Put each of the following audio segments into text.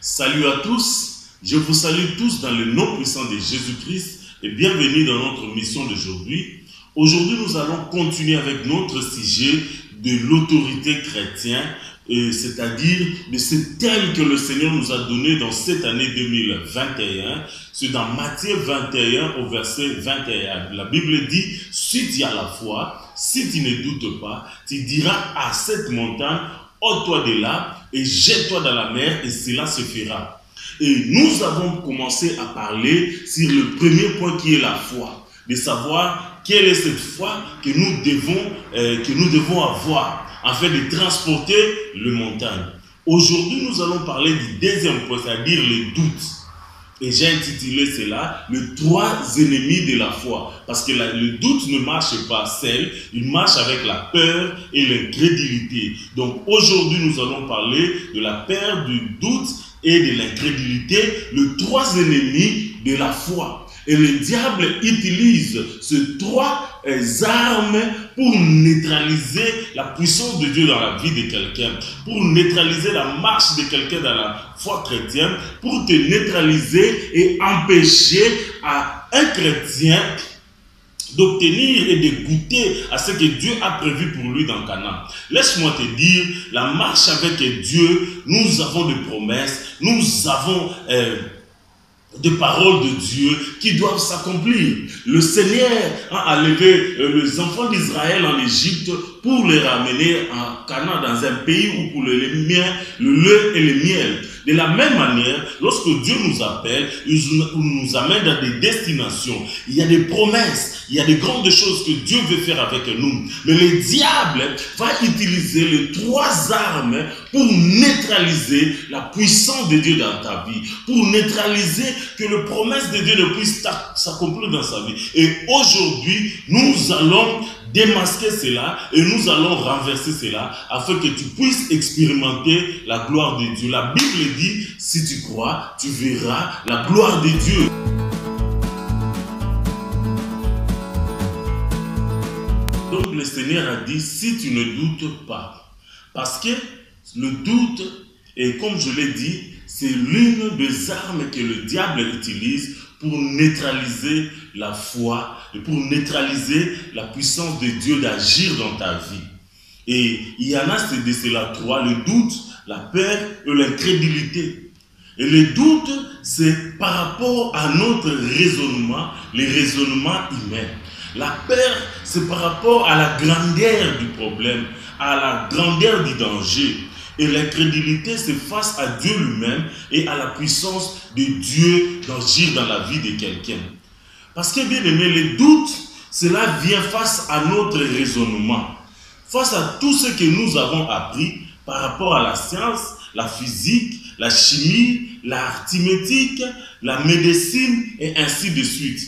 Salut à tous, je vous salue tous dans le nom puissant de Jésus-Christ et bienvenue dans notre mission d'aujourd'hui. Aujourd'hui, nous allons continuer avec notre sujet de l'autorité chrétienne, c'est-à-dire de ce thème que le Seigneur nous a donné dans cette année 2021. C'est dans Matthieu 21 au verset 21. La Bible dit, si tu as la foi, si tu ne doutes pas, tu diras à cette montagne, ôte-toi de là et jette-toi dans la mer et cela se fera. Et nous avons commencé à parler sur le premier point qui est la foi, de savoir quelle est cette foi que nous devons avoir afin de transporter les montagnes. Aujourd'hui, nous allons parler du deuxième point, c'est-à-dire le doute. Et j'ai intitulé cela les trois ennemis de la foi. Parce que le doute ne marche pas seul, il marche avec la peur et l'incrédulité. Donc aujourd'hui, nous allons parler de la peur, du doute et de l'incrédulité, les trois ennemis de la foi. Et le diable utilise ces trois armes pour neutraliser la puissance de Dieu dans la vie de quelqu'un, pour neutraliser la marche de quelqu'un dans la foi chrétienne, pour te neutraliser et empêcher à un chrétien d'obtenir et de goûter à ce que Dieu a prévu pour lui dans Canaan. Laisse-moi te dire, la marche avec Dieu, nous avons des promesses, nous avons des paroles de Dieu qui doivent s'accomplir. Le Seigneur a levé les enfants d'Israël en Égypte pour les ramener en Canaan, dans un pays où pour le lait et le miel. De la même manière, lorsque Dieu nous appelle, il nous amène dans des destinations. Il y a des promesses, il y a des grandes choses que Dieu veut faire avec nous. Mais le diable va utiliser les trois armes pour neutraliser la puissance de Dieu dans ta vie, pour neutraliser que les promesses de Dieu ne puissent s'accomplir dans sa vie. Et aujourd'hui, nous allons démasquer cela et nous allons renverser cela afin que tu puisses expérimenter la gloire de Dieu. La Bible dit, si tu crois, tu verras la gloire de Dieu. Donc le Seigneur a dit, si tu ne doutes pas, parce que le doute, et comme je l'ai dit, c'est l'une des armes que le diable utilise pour neutraliser la foi et pour neutraliser la puissance de Dieu d'agir dans ta vie. Et il y en a de cela trois, le doute, la peur et l'incrédulité. Et le doute, c'est par rapport à notre raisonnement, les raisonnements humains. La peur, c'est par rapport à la grandeur du problème, à la grandeur du danger. Et l'incrédulité, c'est face à Dieu lui-même et à la puissance de Dieu d'agir dans la vie de quelqu'un. Parce que, bien aimé, le doute, cela vient face à notre raisonnement, face à tout ce que nous avons appris par rapport à la science, la physique, la chimie, l'arithmétique, la médecine et ainsi de suite.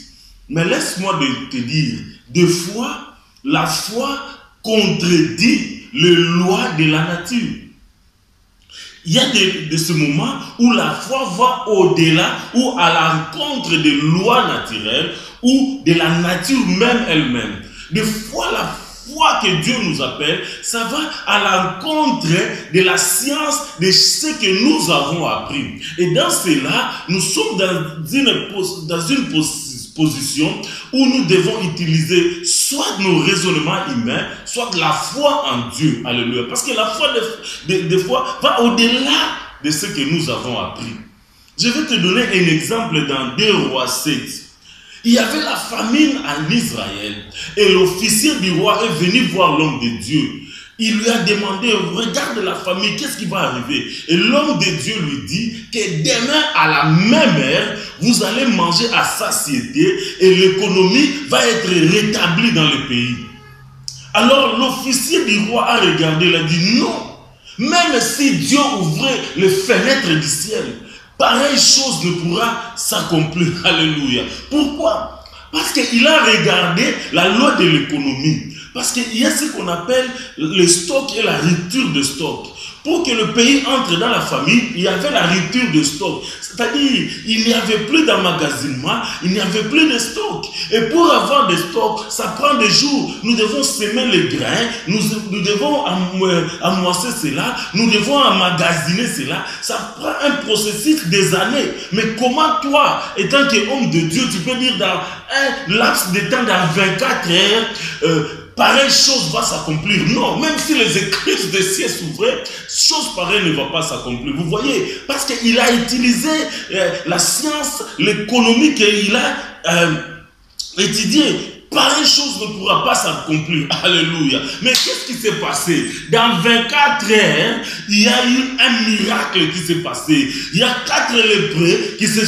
Mais laisse-moi te dire, des fois, la foi contredit les lois de la nature. Il y a de ce moment où la foi va au-delà ou à l'encontre des lois naturelles ou de la nature même elle-même. Des fois, la foi que Dieu nous appelle, ça va à l'encontre de la science, de ce que nous avons appris. Et dans cela, nous sommes dans une position où nous devons utiliser soit nos raisonnements humains, soit la foi en Dieu. Alléluia. Parce que la foi, des fois, va au-delà de ce que nous avons appris. Je vais te donner un exemple dans 2 Rois 7. Il y avait la famine en Israël et l'officier du roi est venu voir l'homme de Dieu. Il lui a demandé, regarde la famille, qu'est-ce qui va arriver? Et l'homme de Dieu lui dit que demain à la même heure, vous allez manger à satiété et l'économie va être rétablie dans le pays. Alors l'officier du roi a regardé, il a dit non, même si Dieu ouvrait les fenêtres du ciel, pareille chose ne pourra s'accomplir. Alléluia. Pourquoi? Parce qu'il a regardé la loi de l'économie. Parce qu'il y a ce qu'on appelle le stock et la rupture de stock. Pour que le pays entre dans la famine, il y avait la rupture de stock. C'est-à-dire, il n'y avait plus d'emmagasinement, il n'y avait plus de stock. Et pour avoir des stocks, ça prend des jours. Nous devons semer les grains, nous devons amoisser cela, nous devons emmagasiner cela. Ça prend un processus des années. Mais comment toi, étant qu'homme de Dieu, tu peux dire dans un laps de temps, dans 24 heures, pareille chose va s'accomplir? Non, même si les écluses des cieux s'ouvraient, chose pareille ne va pas s'accomplir. Vous voyez, parce qu'il a utilisé la science, l'économie qu'il a étudié. Pareille chose ne pourra pas s'accomplir. Alléluia. Mais qu'est-ce qui s'est passé? Dans 24 heures, il y a eu un miracle qui s'est passé. Il y a 4 lépreux qui se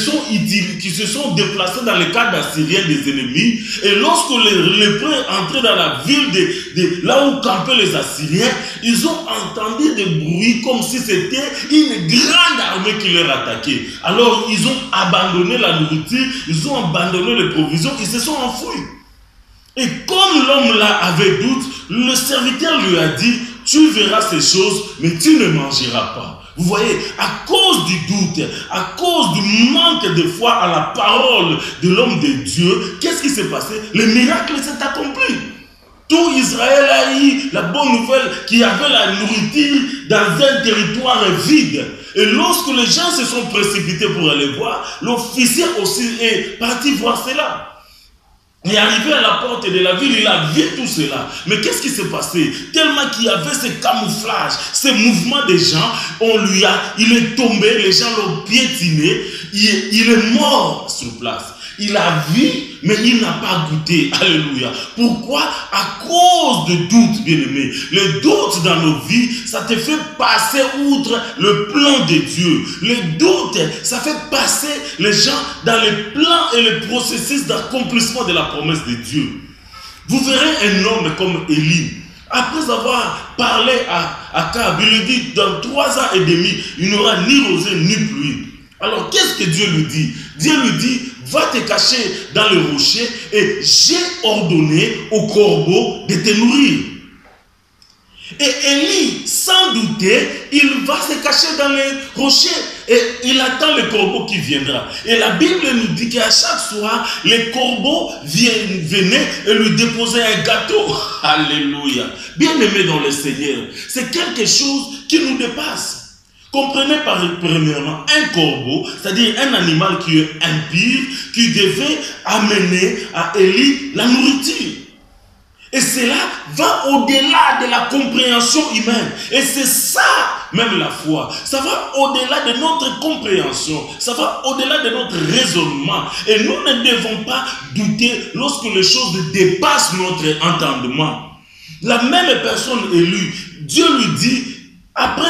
sont déplacés dans le camp d'Assyriens des ennemis. Et lorsque les lépreux entraient dans la ville là où campaient les Assyriens, ils ont entendu des bruits comme si c'était une grande armée qui leur attaquait. Alors ils ont abandonné la nourriture, ils ont abandonné les provisions, ils se sont enfouis. Et comme l'homme là avait doute, le serviteur lui a dit, tu verras ces choses, mais tu ne mangeras pas. Vous voyez, à cause du doute, à cause du manque de foi à la parole de l'homme de Dieu, qu'est-ce qui s'est passé? Le miracle s'est accompli. Tout Israël a eu la bonne nouvelle qu'il y avait la nourriture dans un territoire vide. Et lorsque les gens se sont précipités pour aller voir, l'officier aussi est parti voir cela. Et arrivé à la porte de la ville, il a vu tout cela. Mais qu'est-ce qui s'est passé? Tellement qu'il y avait ce camouflage, ce mouvement des gens, il est tombé, les gens l'ont piétiné, il est mort sur place. Il a vu, mais il n'a pas goûté. Alléluia. Pourquoi? À cause de doute, bien-aimé. Le doute dans nos vies, ça te fait passer outre le plan de Dieu. Le doute, ça fait passer les gens dans les plans et le processus d'accomplissement de la promesse de Dieu. Vous verrez un homme comme Élie. Après avoir parlé à Akab, il lui dit, dans 3 ans et demi, il n'y aura ni rosée ni pluie. Alors, qu'est-ce que Dieu lui dit? Dieu lui dit, va te cacher dans le rocher et j'ai ordonné au corbeau de te nourrir. Et Élie, sans douter, il va se cacher dans les rochers et il attend le corbeau qui viendra. Et la Bible nous dit qu'à chaque soir, les corbeaux venaient et lui déposaient un gâteau. Alléluia. Bien-aimé dans le Seigneur, c'est quelque chose qui nous dépasse. Comprenez premièrement un corbeau, c'est-à-dire un animal qui est impur, qui devait amener à Élie la nourriture. Et cela va au-delà de la compréhension humaine. Et c'est ça, même la foi. Ça va au-delà de notre compréhension. Ça va au-delà de notre raisonnement. Et nous ne devons pas douter lorsque les choses dépassent notre entendement. La même personne élue, Dieu lui dit, après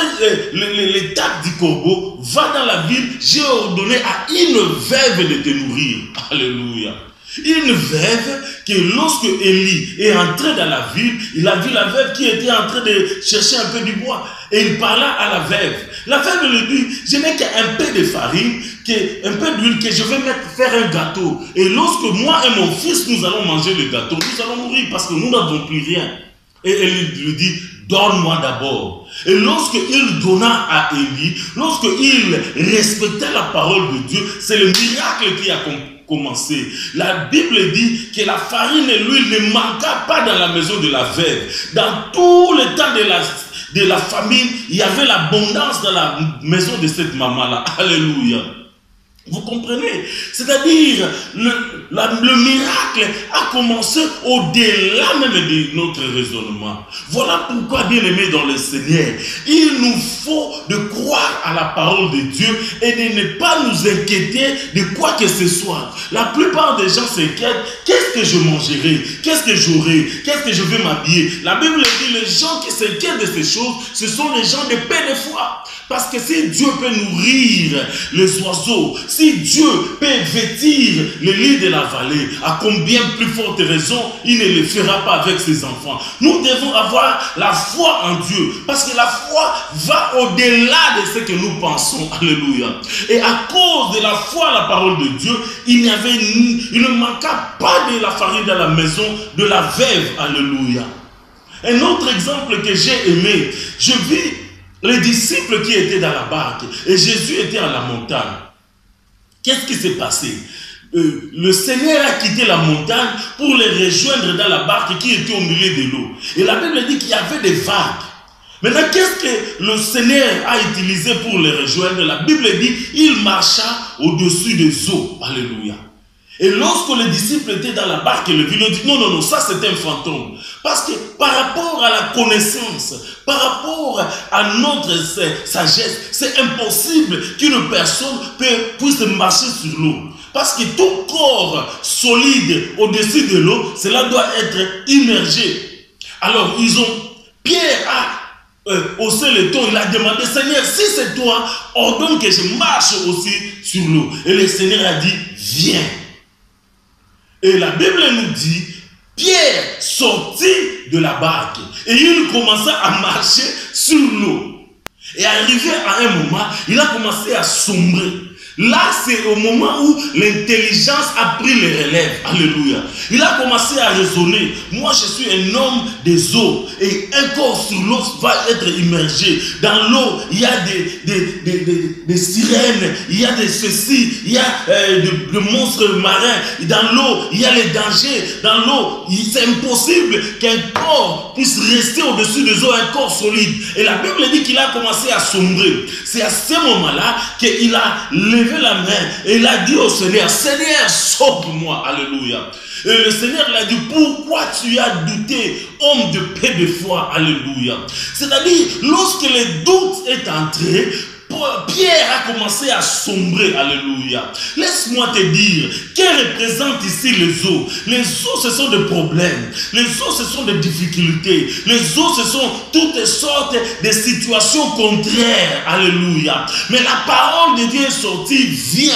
l'étape du corbeau, va dans la ville, j'ai ordonné à une veuve de te nourrir. Alléluia. Une veuve que lorsque Élie est entré dans la ville, il a vu la veuve qui était en train de chercher un peu du bois. Et il parla à la veuve. La veuve lui dit, je n'ai qu'un peu de farine, un peu d'huile que je vais faire un gâteau. Et lorsque moi et mon fils, nous allons manger le gâteau, nous allons mourir parce que nous n'avons plus rien. Et Élie lui dit, donne-moi d'abord. Et lorsqu'il donna à Élie, lorsqu'il respectait la parole de Dieu, c'est le miracle qui a commencé. La Bible dit que la farine et l'huile ne manqua pas dans la maison de la veuve. Dans tout le temps de la famine, il y avait l'abondance dans la maison de cette maman-là. Alléluia. Vous comprenez? C'est-à-dire, le miracle a commencé au-delà même de notre raisonnement. Voilà pourquoi, bien-aimés dans le Seigneur, il nous faut de croire à la parole de Dieu et de ne pas nous inquiéter de quoi que ce soit. La plupart des gens s'inquiètent, qu'est-ce que je mangerai? Qu'est-ce que j'aurai? Qu'est-ce que je vais m'habiller? La Bible dit, les gens qui s'inquiètent de ces choses, ce sont les gens de paix de foi. Parce que si Dieu peut nourrir les oiseaux, si Dieu peut vêtir les lits de la vallée, à combien plus forte raison il ne le fera pas avec ses enfants. Nous devons avoir la foi en Dieu, parce que la foi va au-delà de ce que nous pensons. Alléluia. Et à cause de la foi à la parole de Dieu, il ne manqua pas de la farine dans la maison de la veuve. Alléluia. Un autre exemple que j'ai aimé, je vis les disciples qui étaient dans la barque et Jésus était à la montagne. Qu'est-ce qui s'est passé? Le Seigneur a quitté la montagne pour les rejoindre dans la barque qui était au milieu de l'eau. Et la Bible dit qu'il y avait des vagues. Maintenant, qu'est-ce que le Seigneur a utilisé pour les rejoindre? La Bible dit il marcha au-dessus des eaux. Alléluia. Et lorsque les disciples étaient dans la barque, le vieux dit non, non, non, ça c'est un fantôme. Parce que par rapport à la connaissance, par rapport à notre sagesse, c'est impossible qu'une personne puisse marcher sur l'eau. Parce que tout corps solide au-dessus de l'eau, cela doit être immergé. Alors, Pierre a haussé le ton, il a demandé, Seigneur, si c'est toi, ordonne que je marche aussi sur l'eau. Et le Seigneur a dit, viens. Et la Bible nous dit, Pierre sortit de la barque et il commença à marcher sur l'eau. Et arrivé à un moment, il a commencé à sombrer. Là, c'est au moment où l'intelligence a pris les relèves. Alléluia. Il a commencé à raisonner. Moi, je suis un homme des eaux. Et un corps sur l'eau va être immergé. Dans l'eau, il y a des sirènes. Il y a des ceci. Il y a des monstres marins. Dans l'eau, il y a les dangers. Dans l'eau, c'est impossible qu'un corps puisse rester au-dessus des eaux, un corps solide. Et la Bible dit qu'il a commencé à sombrer. C'est à ce moment-là qu'il a levé la main et il a dit au Seigneur, Seigneur, sauve-moi. Alléluia. Et le Seigneur l'a dit, pourquoi tu as douté, homme de peu de foi? Alléluia. C'est-à-dire, lorsque le doute est entré, Pierre a commencé à sombrer. Alléluia. Laisse-moi te dire, que représentent ici les eaux? Les eaux, ce sont des problèmes. Les eaux, ce sont des difficultés. Les eaux, ce sont toutes sortes de situations contraires. Alléluia. Mais la parole de Dieu est sortie, viens.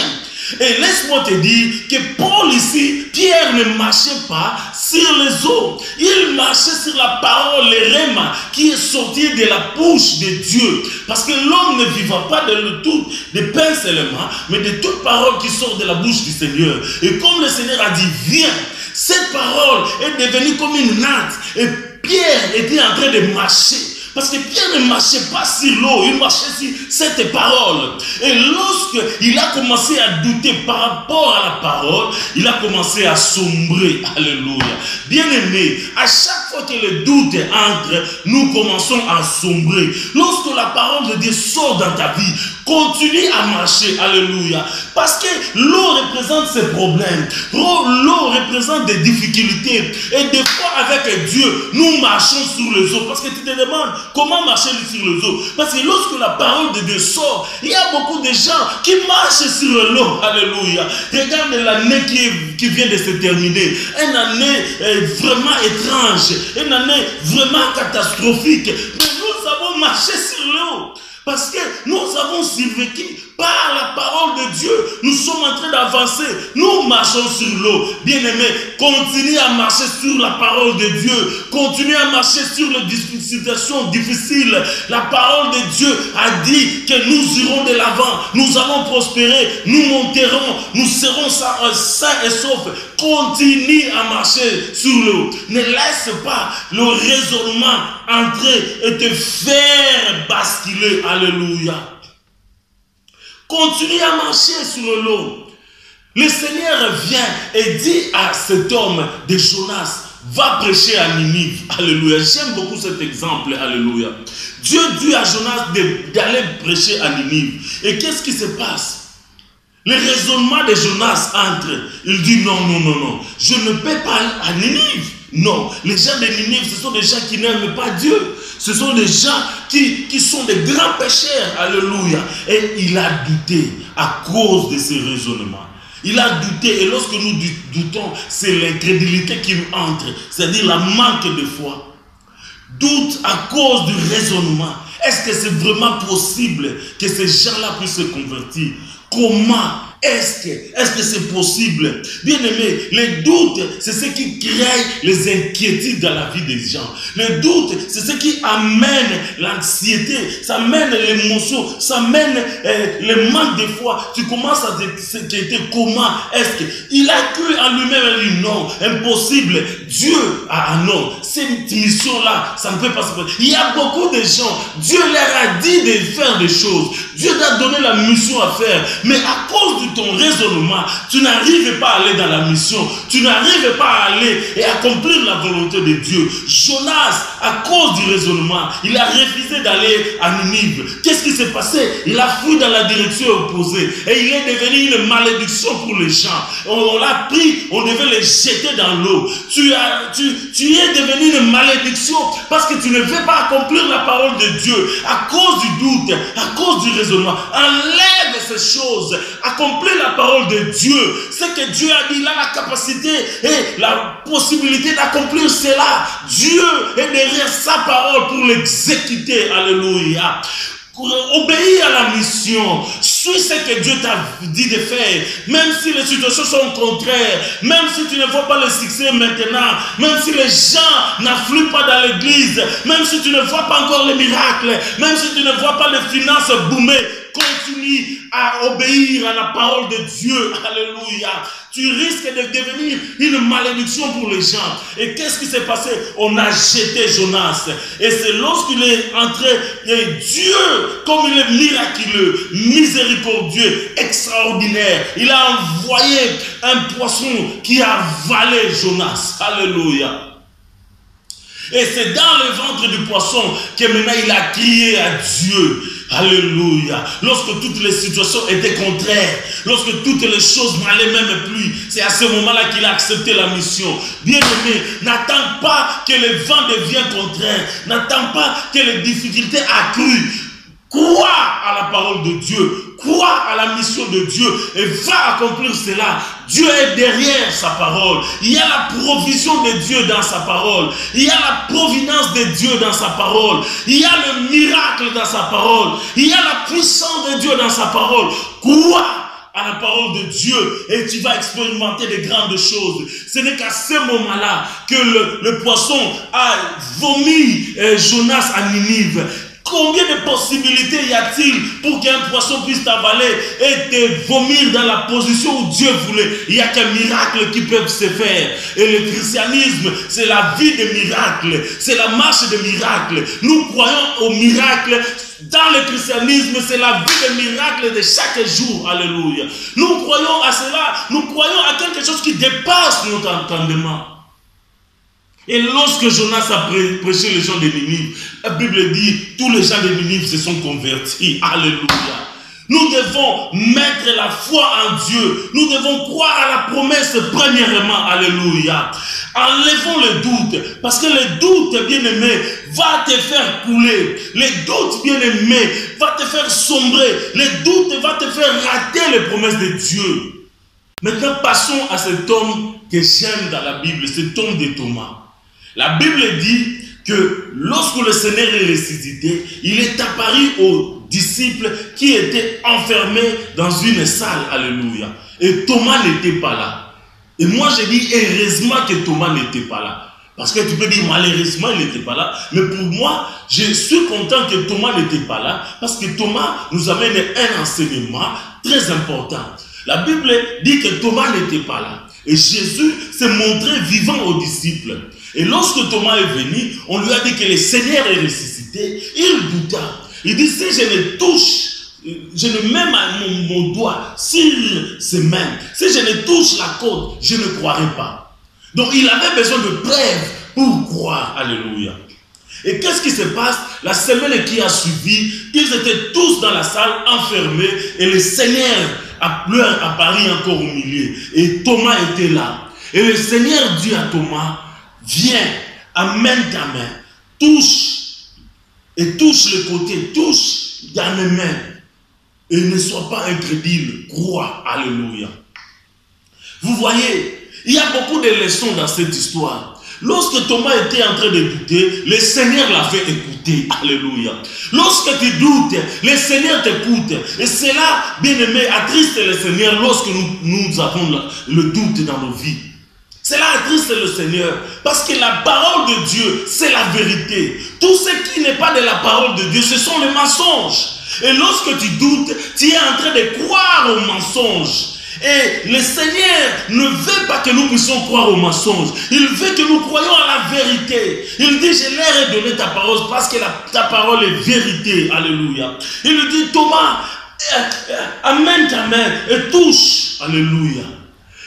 Et laisse-moi te dire que Paul ici, Pierre ne marchait pas sur les eaux. Il marchait sur la parole, le rhéma, qui est sorti de la bouche de Dieu. Parce que l'homme ne vivra pas de tout, de pain seulement, mais de toute parole qui sort de la bouche du Seigneur. Et comme le Seigneur a dit, viens, cette parole est devenue comme une natte. Et Pierre était en train de marcher. Parce que Pierre ne marchait pas sur l'eau, il marchait sur cette parole. Et lorsqu'il a commencé à douter par rapport à la parole, il a commencé à sombrer. Alléluia. Bien-aimé, à chaque fois que le doute entre, nous commençons à sombrer. Lorsque la parole de Dieu sort dans ta vie, continue à marcher. Alléluia. Parce que l'eau représente ses problèmes. L'eau représente des difficultés. Et des fois, avec Dieu, nous marchons sur les eaux. Parce que tu te demandes, comment marcher sur les eaux? Parce que lorsque la parole de Dieu sort, il y a beaucoup de gens qui marchent sur l'eau. Alléluia. Regarde l'année qui vient de se terminer. Une année vraiment étrange. Une année vraiment catastrophique. Mais nous avons marché sur l'eau. Parce que nous avons survécu par la parole de Dieu. Nous sommes en train d'avancer. Nous marchons sur l'eau. Bien-aimés, continuez à marcher sur la parole de Dieu. Continuez à marcher sur les situations difficiles. La parole de Dieu a dit que nous irons de l'avant. Nous allons prospérer. Nous monterons. Nous serons sains et saufs. Continue à marcher sur l'eau. Ne laisse pas le raisonnement entrer et te faire basculer. Alléluia. Continue à marcher sur l'eau. Le Seigneur vient et dit à cet homme de Jonas, va prêcher à Ninive. Alléluia. J'aime beaucoup cet exemple. Alléluia. Dieu dit à Jonas d'aller prêcher à Ninive. Et qu'est-ce qui se passe? Le raisonnement de Jonas entre. Il dit non, non, non, non. Je ne peux pas aller à Ninive. Non, les gens de Ninive, ce sont des gens qui n'aiment pas Dieu. Ce sont des gens qui sont des grands pécheurs. Alléluia. Et il a douté à cause de ces raisonnements. Il a douté. Et lorsque nous doutons, c'est l'incrédulité qui nous entre. C'est-à-dire la manque de foi. Doute à cause du raisonnement. Est-ce que c'est vraiment possible que ces gens-là puissent se convertir? Comment Est-ce que c'est possible? Bien aimé, les doutes, c'est ce qui crée les inquiétudes dans la vie des gens. Les doutes, c'est ce qui amène l'anxiété, ça amène l'émotion, ça amène le manque de foi. Tu commences à t'inquiéter. Comment est-ce qu'il a cru en lui-même? Il dit non, impossible. Dieu a non. Cette mission-là, ça ne peut pas se faire. Il y a beaucoup de gens, Dieu leur a dit de faire des choses. Dieu t'a donné la mission à faire. Mais à cause de ton raisonnement, tu n'arrives pas à aller dans la mission. Tu n'arrives pas à aller et accomplir la volonté de Dieu. Jonas, à cause du raisonnement, il a refusé d'aller à Ninive. Qu'est-ce qui s'est passé? Il a fui dans la direction opposée. Et il est devenu une malédiction pour les gens. On l'a pris, on devait les jeter dans l'eau. Tu es devenu une malédiction parce que tu ne veux pas accomplir la parole de Dieu à cause du doute, à cause du raisonnement. Enlève ces choses, accomplis la parole de Dieu. Ce que Dieu a dit, il a la capacité et la possibilité d'accomplir cela. Dieu est derrière sa parole pour l'exécuter. Alléluia. Obéis à la mission, suis ce que Dieu t'a dit de faire, même si les situations sont contraires, même si tu ne vois pas le succès maintenant, même si les gens n'affluent pas dans l'église, même si tu ne vois pas encore les miracles, même si tu ne vois pas les finances boomer, continue à obéir à la parole de Dieu. Alléluia. Tu risques de devenir une malédiction pour les gens. Et qu'est-ce qui s'est passé? On a jeté Jonas. Et c'est lorsqu'il est entré, et Dieu, comme il est miraculeux, miséricordieux, extraordinaire, il a envoyé un poisson qui a avalé Jonas. Alléluia. Et c'est dans le ventre du poisson que maintenant il a crié à Dieu. Alléluia. Lorsque toutes les situations étaient contraires, lorsque toutes les choses n'allaient même plus, c'est à ce moment-là qu'il a accepté la mission. Bien-aimé, n'attends pas que le vent devienne contraire. N'attends pas que les difficultés accruent. Crois à la parole de Dieu, crois à la mission de Dieu et va accomplir cela. Dieu est derrière sa parole. Il y a la provision de Dieu dans sa parole. Il y a la providence de Dieu dans sa parole. Il y a le miracle dans sa parole. Il y a la puissance de Dieu dans sa parole. Crois à la parole de Dieu et tu vas expérimenter de grandes choses. Ce n'est qu'à ce moment-là que le poisson a vomi Jonas à Ninive. Combien de possibilités y a-t-il pour qu'un poisson puisse t'avaler et te vomir dans la position où Dieu voulait? Il n'y a qu'un miracle qui peut se faire. Et le christianisme, c'est la vie de miracles. C'est la marche de miracles. Nous croyons au miracle. Dans le christianisme, c'est la vie de miracles de chaque jour. Alléluia. Nous croyons à cela. Nous croyons à quelque chose qui dépasse notre entendement. Et lorsque Jonas a prêché les gens de Ninive, la Bible dit, tous les gens de Ninive se sont convertis. Alléluia. Nous devons mettre la foi en Dieu. Nous devons croire à la promesse premièrement. Alléluia. Enlevons le doute. Parce que le doute, bien-aimé, va te faire couler. Le doute, bien-aimé, va te faire sombrer. Le doute va te faire rater les promesses de Dieu. Maintenant, passons à cet homme que j'aime dans la Bible, cet homme de Thomas. La Bible dit que lorsque le Seigneur est ressuscité, il est apparu aux disciples qui étaient enfermés dans une salle. Alléluia. Et Thomas n'était pas là. Et moi je dis heureusement que Thomas n'était pas là. Parce que tu peux dire malheureusement il n'était pas là. Mais pour moi, je suis content que Thomas n'était pas là. Parce que Thomas nous amène un enseignement très important. La Bible dit que Thomas n'était pas là. Et Jésus s'est montré vivant aux disciples. Et lorsque Thomas est venu, on lui a dit que le Seigneur est ressuscité. Il douta. Il dit, si je ne touche, je ne mets mon doigt sur ses mains, si je ne touche la côte, je ne croirai pas. Donc il avait besoin de preuves pour croire. Alléluia. Et qu'est-ce qui se passe? La semaine qui a suivi, ils étaient tous dans la salle enfermés et le Seigneur leur apparut encore au milieu. Et Thomas était là. Et le Seigneur dit à Thomas, viens, amène ta main, touche, et touche le côté, touche dans les mains, et ne sois pas incrédule, crois. Alléluia. Vous voyez, il y a beaucoup de leçons dans cette histoire. Lorsque Thomas était en train de douter, le Seigneur l'avait écouté. Alléluia. Lorsque tu doutes, le Seigneur t'écoute. Et cela, bien-aimé, attriste le Seigneur lorsque nous avons le doute dans nos vies. Cela attriste le Seigneur. Parce que la parole de Dieu, c'est la vérité. Tout ce qui n'est pas de la parole de Dieu, ce sont les mensonges. Et lorsque tu doutes, tu es en train de croire aux mensonges. Et le Seigneur ne veut pas que nous puissions croire aux mensonges. Il veut que nous croyions à la vérité. Il dit, je leur ai donné ta parole parce que ta parole est vérité. Alléluia. Il lui dit, Thomas, amène ta main et touche. Alléluia.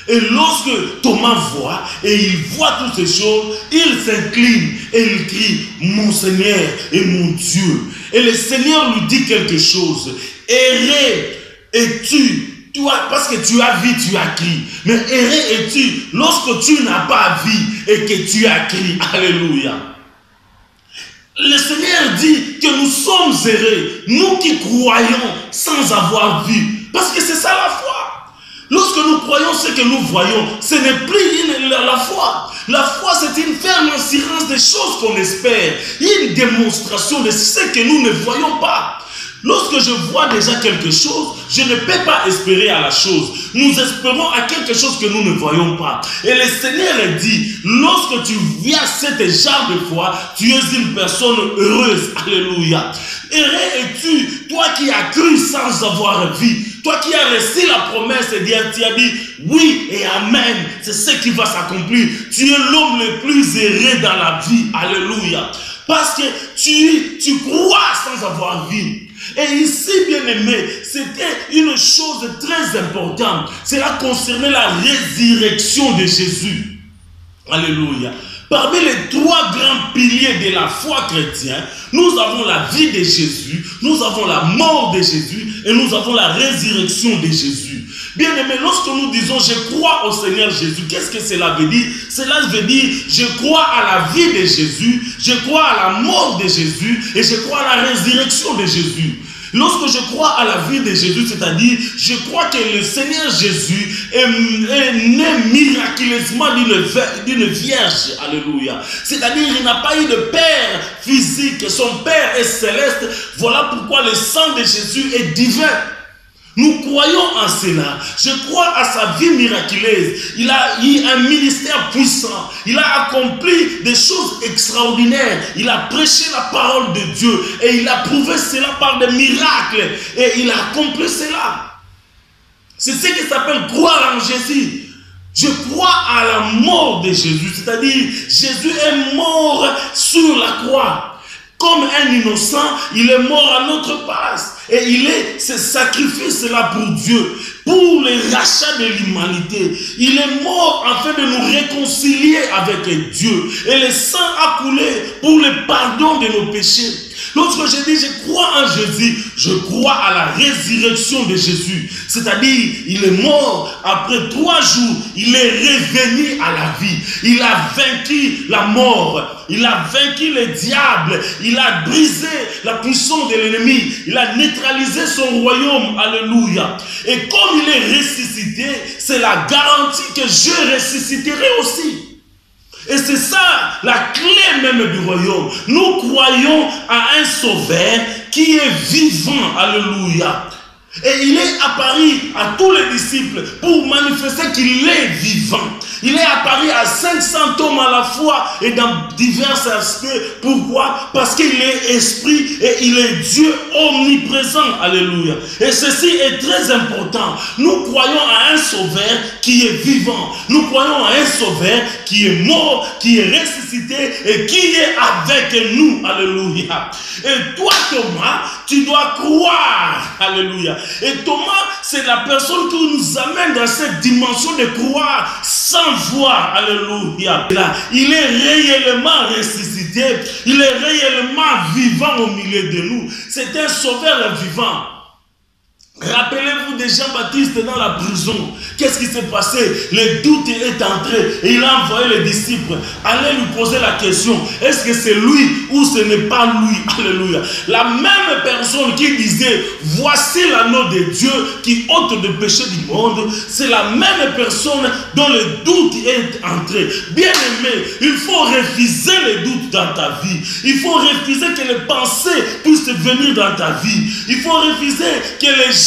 Et lorsque Thomas voit, et il voit toutes ces choses, il s'incline et il crie, mon Seigneur et mon Dieu. Et le Seigneur lui dit quelque chose. Erré es-tu? Toi, parce que tu as vu, tu as crié. Mais erré es-tu lorsque tu n'as pas vu et que tu as crié. Alléluia. Le Seigneur dit que nous sommes errés, nous qui croyons sans avoir vu. Parce que c'est ça la foi. Lorsque nous croyons ce que nous voyons, ce n'est plus la foi. La foi, c'est une ferme assurance des choses qu'on espère. Une démonstration de ce que nous ne voyons pas. Lorsque je vois déjà quelque chose, je ne peux pas espérer à la chose. Nous espérons à quelque chose que nous ne voyons pas. Et le Seigneur dit, lorsque tu vois cet genre de foi, tu es une personne heureuse. Alléluia. Heureux es-tu, toi qui as cru sans avoir vu. Toi qui as reçu la promesse et tu as dit oui et amen. C'est ce qui va s'accomplir. Tu es l'homme le plus heureux dans la vie. Alléluia. Parce que tu crois sans avoir vu. Et ici, bien-aimé, c'était une chose très importante. Cela concernait la résurrection de Jésus. Alléluia. Parmi les trois grands piliers de la foi chrétienne, nous avons la vie de Jésus, nous avons la mort de Jésus et nous avons la résurrection de Jésus. Bien-aimé, lorsque nous disons « je crois au Seigneur Jésus », qu'est-ce que cela veut dire? Cela veut dire « je crois à la vie de Jésus, je crois à la mort de Jésus et je crois à la résurrection de Jésus ». Lorsque je crois à la vie de Jésus, c'est-à-dire, je crois que le Seigneur Jésus est né miraculeusement d'une vierge. Alléluia. C'est-à-dire, il n'a pas eu de père physique. Son père est céleste. Voilà pourquoi le sang de Jésus est divin. Nous croyons en cela. Je crois à sa vie miraculeuse. Il a eu un ministère puissant. Il a accompli des choses extraordinaires. Il a prêché la parole de Dieu. Et il a prouvé cela par des miracles. Et il a accompli cela. C'est ce qui s'appelle croire en Jésus. Je crois à la mort de Jésus. C'est-à-dire, Jésus est mort sur la croix. Comme un innocent, il est mort à notre place. Et il s'est sacrifié cela pour Dieu, pour le rachat de l'humanité. Il est mort afin de nous réconcilier avec Dieu. Et le sang a coulé pour le pardon de nos péchés. Lorsque je dis je crois en Jésus, je crois à la résurrection de Jésus. C'est-à-dire, il est mort après 3 jours. Il est revenu à la vie. Il a vaincu la mort. Il a vaincu le diable. Il a brisé la puissance de l'ennemi. Il a neutralisé son royaume. Alléluia. Et comme il est ressuscité, c'est la garantie que je ressusciterai aussi. Et c'est ça la clé même du royaume. Nous croyons à un sauveur qui est vivant. Alléluia. Et il est apparu à tous les disciples pour manifester qu'il est vivant. Il est apparu à 500 hommes à la fois et dans divers aspects. Pourquoi? Parce qu'il est esprit et il est Dieu omniprésent. Alléluia. Et ceci est très important. Nous croyons à un sauveur qui est vivant. Nous croyons à un sauveur qui est mort, qui est ressuscité et qui est avec nous. Alléluia. Et toi, Thomas, tu dois croire. Alléluia. Et Thomas, c'est la personne qui nous amène dans cette dimension de croire sans voir. Alléluia. Il est réellement ressuscité. Il est réellement vivant au milieu de nous. C'est un sauveur vivant. Rappelez-vous de Jean-Baptiste dans la prison. Qu'est-ce qui s'est passé? Le doute est entré et il a envoyé les disciples. Allez lui poser la question. Est-ce que c'est lui ou ce n'est pas lui? Alléluia. La même personne qui disait, voici l'agneau de Dieu qui ôte le péché du monde, c'est la même personne dont le doute est entré. Bien aimé, il faut refuser les doutes dans ta vie. Il faut refuser que les pensées puissent venir dans ta vie. Il faut refuser que les gens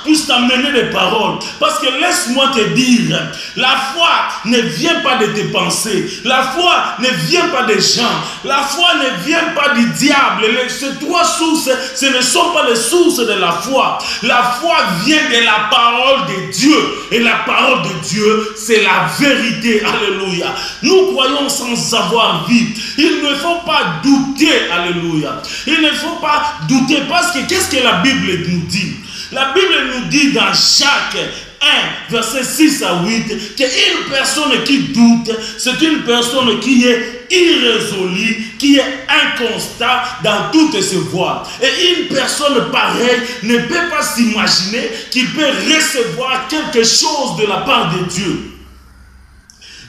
puissent t'amener des paroles. Parce que laisse-moi te dire, la foi ne vient pas de tes pensées. La foi ne vient pas des gens. La foi ne vient pas du diable. Ces trois sources, ce ne sont pas les sources de la foi. La foi vient de la parole de Dieu. Et la parole de Dieu, c'est la vérité. Alléluia. Nous croyons sans avoir vu. Il ne faut pas douter. Alléluia. Il ne faut pas douter parce que qu'est-ce que la Bible nous dit? La Bible nous dit dans Jacques 1, verset 6 à 8, qu'une personne qui doute, c'est une personne qui est irrésolue, qui est inconstant dans toutes ses voies. Et une personne pareille ne peut pas s'imaginer qu'il peut recevoir quelque chose de la part de Dieu.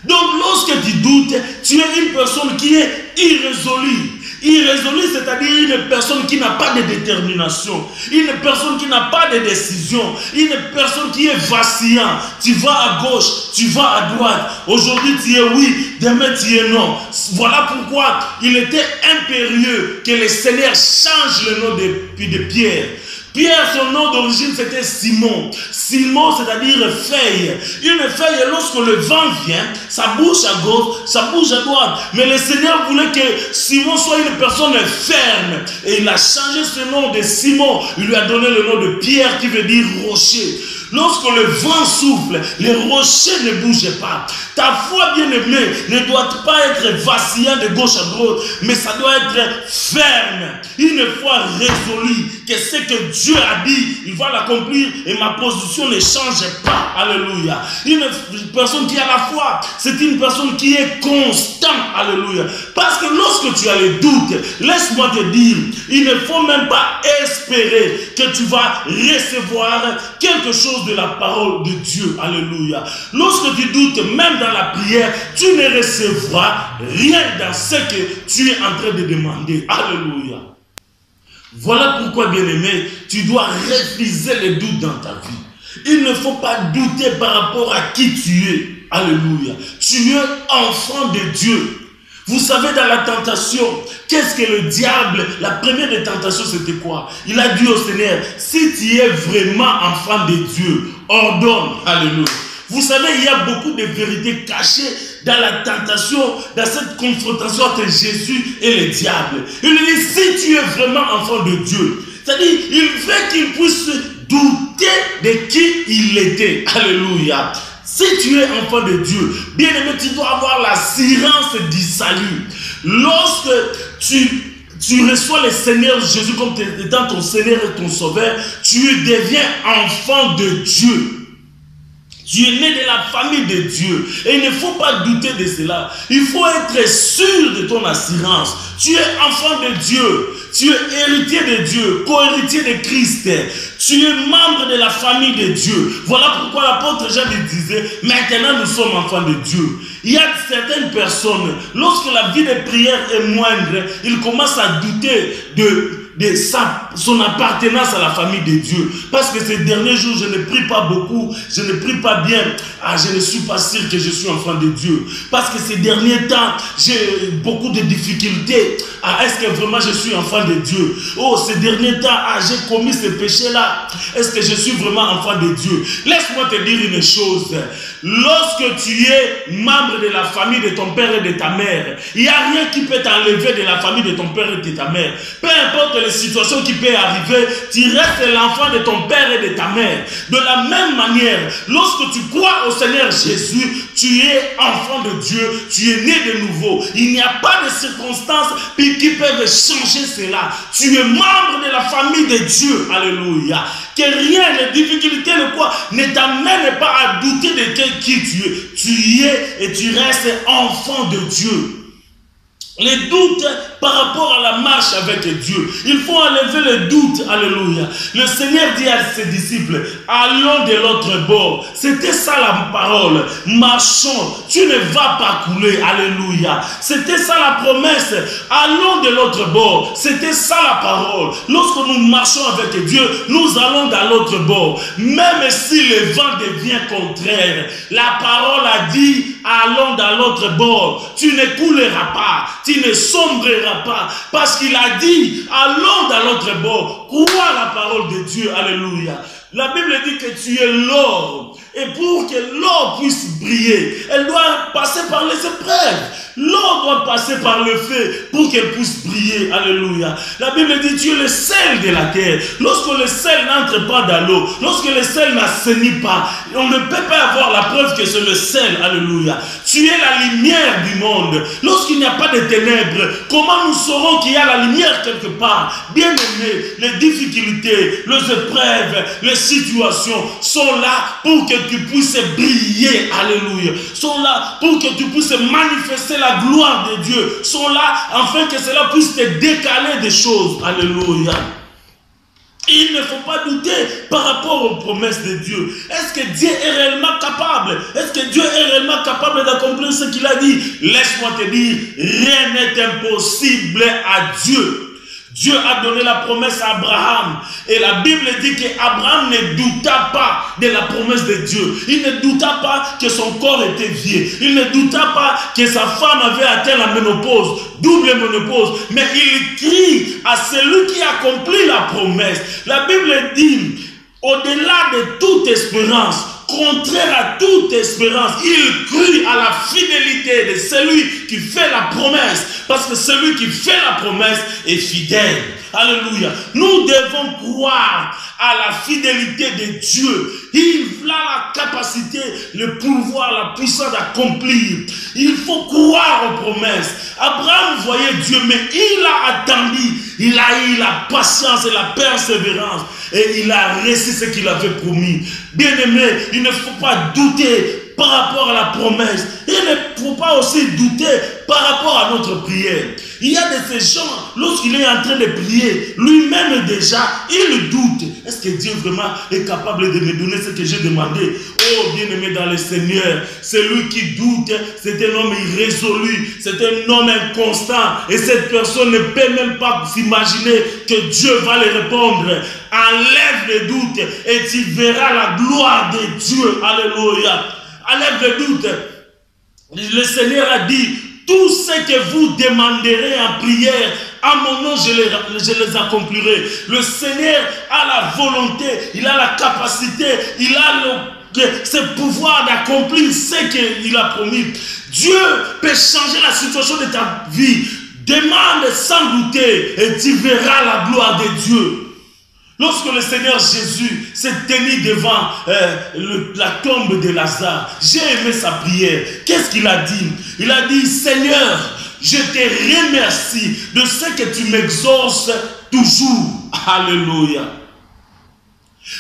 Donc lorsque tu doutes, tu es une personne qui est irrésolue. Irrésolue, c'est-à-dire une personne qui n'a pas de détermination, une personne qui n'a pas de décision, une personne qui est vacillant. Tu vas à gauche, tu vas à droite. Aujourd'hui tu es oui, demain tu es non. Voilà pourquoi il était impérieux que le Seigneur change le nom de Pierre. Pierre, son nom d'origine, c'était Simon. Simon, c'est-à-dire feuille. Une feuille, lorsque le vent vient, ça bouge à gauche, ça bouge à droite. Mais le Seigneur voulait que Simon soit une personne ferme. Et il a changé ce nom de Simon. Il lui a donné le nom de Pierre, qui veut dire rocher. Lorsque le vent souffle, les rochers ne bougent pas. Ta foi, bien-aimée, ne doit pas être vacillant de gauche à droite, mais ça doit être ferme. Une foi résolue, que ce que Dieu a dit, il va l'accomplir et ma position ne change pas. Alléluia. Une personne qui a la foi, c'est une personne qui est constante. Alléluia. Parce que lorsque tu as le doute, laisse-moi te dire, il ne faut même pas espérer que tu vas recevoir quelque chose de la parole de Dieu. Alléluia. Lorsque tu doutes, même dans la prière, tu ne recevras rien dans ce que tu es en train de demander. Alléluia. Voilà pourquoi, bien-aimé, tu dois refuser les doutes dans ta vie. Il ne faut pas douter par rapport à qui tu es. Alléluia. Tu es enfant de Dieu. Vous savez, dans la tentation, qu'est-ce que le diable, la première des tentations, c'était quoi? Il a dit au Seigneur, si tu es vraiment enfant de Dieu, ordonne. Alléluia. Vous savez, il y a beaucoup de vérités cachées dans la tentation, dans cette confrontation entre Jésus et le diable. Il dit, si tu es vraiment enfant de Dieu, c'est-à-dire, il veut qu'il puisse douter de qui il était. Alléluia. Si tu es enfant de Dieu, bien aimé, tu dois avoir l'assurance du salut. Lorsque tu reçois le Seigneur Jésus comme étant ton Seigneur et ton Sauveur, tu deviens enfant de Dieu. Tu es né de la famille de Dieu. Et il ne faut pas douter de cela. Il faut être sûr de ton assurance. Tu es enfant de Dieu. Tu es héritier de Dieu, co-héritier de Christ. Tu es membre de la famille de Dieu. Voilà pourquoi l'apôtre Jean disait, maintenant nous sommes enfants de Dieu. Il y a certaines personnes, lorsque la vie de prière est moindre, ils commencent à douter de son appartenance à la famille de Dieu. Parce que ces derniers jours, je ne prie pas beaucoup, je ne prie pas bien. Je ne suis pas sûr que je suis enfant de Dieu. Parce que ces derniers temps, j'ai beaucoup de difficultés. Est-ce que vraiment je suis enfant de Dieu? Oh, ces derniers temps, j'ai commis ce péché-là. Est-ce que je suis vraiment enfant de Dieu? Laisse-moi te dire une chose. Lorsque tu es membre de la famille de ton père et de ta mère, il n'y a rien qui peut t'enlever de la famille de ton père et de ta mère. Peu importe les situations qui peuvent arriver, tu restes l'enfant de ton père et de ta mère. De la même manière, lorsque tu crois au Seigneur Jésus, tu es enfant de Dieu, tu es né de nouveau. Il n'y a pas de circonstances qui peuvent changer cela. Tu es membre de la famille de Dieu. Alléluia. Que rien, les difficultés, ne t'amène pas à douter de qui tu es. Tu y es et tu restes enfant de Dieu. les doutes par rapport à la marche avec Dieu. Il faut enlever les doutes. Alléluia. Le Seigneur dit à ses disciples, allons de l'autre bord. C'était ça la parole. Marchons. Tu ne vas pas couler. Alléluia. C'était ça la promesse. Allons de l'autre bord. C'était ça la parole. Lorsque nous marchons avec Dieu, nous allons dans l'autre bord. Même si le vent devient contraire, la parole a dit, allons dans l'autre bord. Tu ne couleras pas. Tu ne sombreras pas. Parce qu'il a dit, allons dans l'autre bord. Crois la parole de Dieu. Alléluia. La Bible dit que tu es l'or. Et pour que l'or puisse briller, elle doit passer par les épreuves. L'or doit passer par le feu pour qu'elle puisse briller. Alléluia. La Bible dit, tu es le sel de la terre. Lorsque le sel n'entre pas dans l'eau, lorsque le sel n'assainit pas, on ne peut pas avoir la preuve que c'est le sel. Alléluia. Tu es la lumière du monde. Lorsqu'il n'y a pas de ténèbres, comment nous saurons qu'il y a la lumière quelque part? Bien aimé, les difficultés, les épreuves, les situations sont là pour que tu puisses briller. Alléluia. Sont là pour que tu puisses manifester la gloire de Dieu. Sont là afin que cela puisse te décaler des choses. Alléluia. Il ne faut pas douter par rapport aux promesses de Dieu. Est-ce que Dieu est réellement capable? Est-ce que Dieu est réellement capable d'accomplir ce qu'il a dit? Laisse-moi te dire, rien n'est impossible à Dieu. Dieu a donné la promesse à Abraham. Et la Bible dit qu'Abraham ne douta pas de la promesse de Dieu. Il ne douta pas que son corps était vieux. Il ne douta pas que sa femme avait atteint la ménopause, double ménopause. Mais il crie à celui qui accomplit la promesse. La Bible dit, au-delà de toute espérance, contraire à toute espérance, il crut à la fidélité de celui qui fait la promesse. Parce que celui qui fait la promesse est fidèle. Alléluia. Nous devons croire à la fidélité de Dieu. Il a la capacité, le pouvoir, la puissance d'accomplir. Il faut croire aux promesses. Abraham voyait Dieu, mais il a attendu. Il a eu la patience et la persévérance. Et il a reçu ce qu'il avait promis. Bien-aimé, il ne faut pas douter par rapport à la promesse. Il ne faut pas aussi douter par rapport à notre prière. Il y a de ces gens, lorsqu'il est en train de prier, lui-même déjà, il doute. Est-ce que Dieu vraiment est capable de me donner ce que j'ai demandé? Oh, bien-aimé dans le Seigneur, celui qui doute, c'est un homme irrésolu, c'est un homme inconstant. Et cette personne ne peut même pas s'imaginer que Dieu va lui répondre. Enlève le doute et tu verras la gloire de Dieu. Alléluia. Enlève le doute. Le Seigneur a dit, tout ce que vous demanderez en prière, à mon nom, je les accomplirai. Le Seigneur a la volonté, il a la capacité, il a ce pouvoir d'accomplir ce qu'il a promis. Dieu peut changer la situation de ta vie. Demande sans douter et tu verras la gloire de Dieu. Lorsque le Seigneur Jésus s'est tenu devant la tombe de Lazare, j'ai aimé sa prière. Qu'est-ce qu'il a dit? Il a dit, Seigneur, je te remercie de ce que tu m'exauces toujours. Alléluia.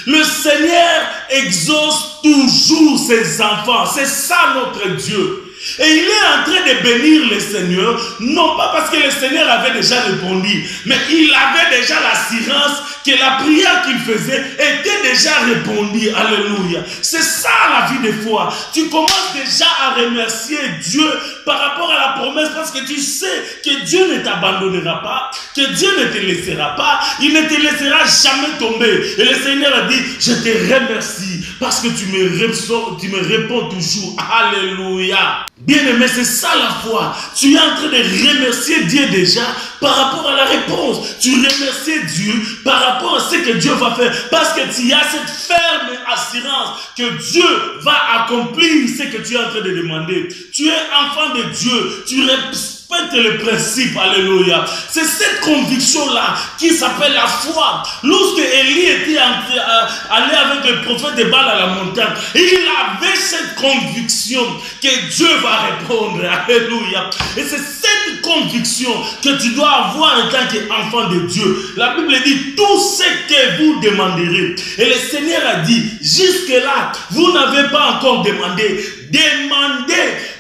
Le Seigneur exauce toujours ses enfants. C'est ça notre Dieu. Et il est en train de bénir le Seigneur, non pas parce que le Seigneur avait déjà répondu, mais il avait déjà l'assurance que la prière qu'il faisait était déjà répondue. Alléluia. C'est ça la vie de foi. Tu commences déjà à remercier Dieu par rapport à la promesse parce que tu sais que Dieu ne t'abandonnera pas, que Dieu ne te laissera pas, il ne te laissera jamais tomber. Et le Seigneur a dit, je te remercie parce que tu me réponds toujours. Alléluia. Bien-aimé, c'est ça la foi. Tu es en train de remercier Dieu déjà par rapport à la réponse. Tu remercies Dieu par rapport à ce que Dieu va faire. Parce que tu as cette ferme assurance que Dieu va accomplir ce que tu es en train de demander. Tu es enfant de Dieu. Tu respectes le principe. Alléluia. C'est cette conviction-là qui s'appelle la foi. Lorsque Élie était allé avec le prophète de Baal à la montagne, il avait cette conviction que Dieu va répondre. Alléluia. Et c'est cette conviction que tu dois avoir en tant qu'enfant de Dieu. La Bible dit, tout ce que vous demanderez. Et le Seigneur a dit, jusque-là, vous n'avez pas encore demandé. Demandez